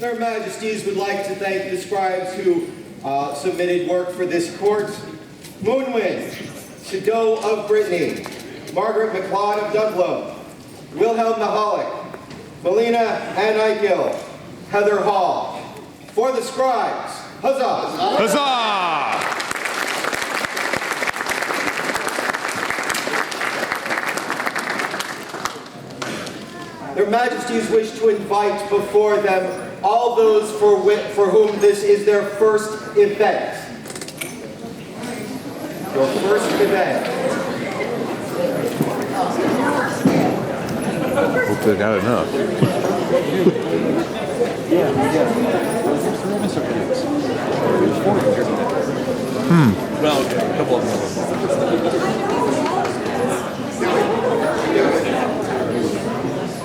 Their Majesties would like to thank the scribes who submitted work for this court. Moonwind, Shadow of Brittany, Margaret MacLeod of Dudlow, Wilhelm Mahalik, Melina Ann Eichel, Heather Hall. For the scribes, huzzah! Huzzah! Their Majesties wish to invite before them all those for whom this is their first event. Your first event. Hope they got enough. Well, a couple of them.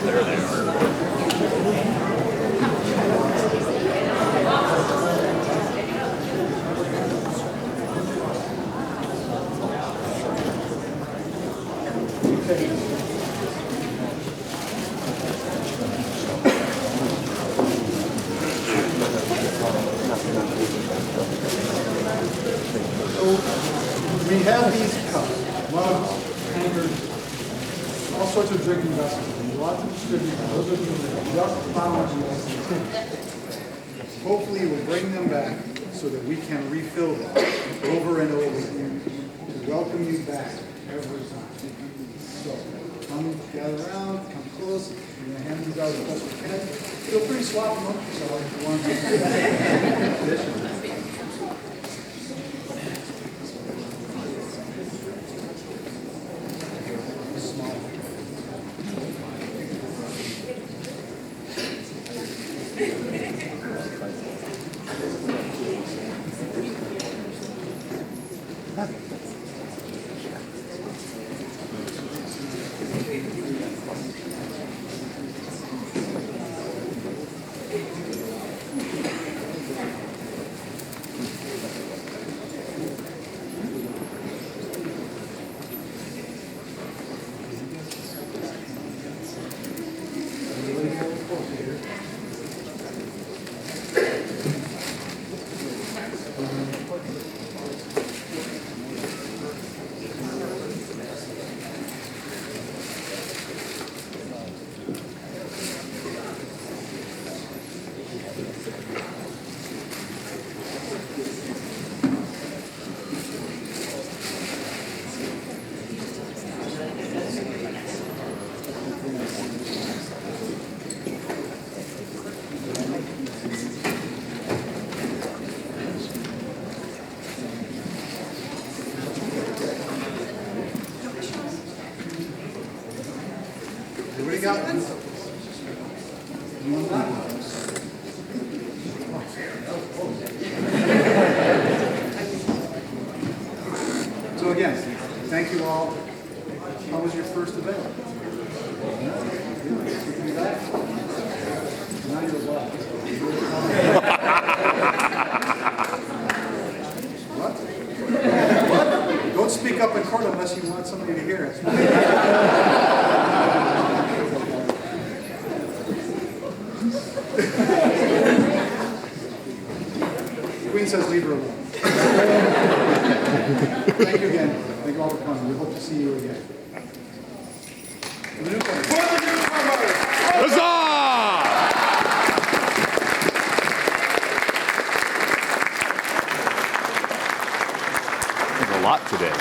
There they are. We have these cups, mugs, hangers, all sorts of drinking vessels. And lots of distributors, those of you that just found these, hopefully we'll bring them back so that we can refill them over and over again to welcome you back every time. So come gather around, come close. We're going to hand these out as best we can. Feel free to swap them up if you want to. Everybody got one? So again, thank you all. How was your first event? Now you're what? What? Don't speak up in court unless you want somebody to hear it. Queen says leave her alone. Thank you again. Thank you all for coming. We hope to see you again. The Newcomers. Huzzah! There's a lot today.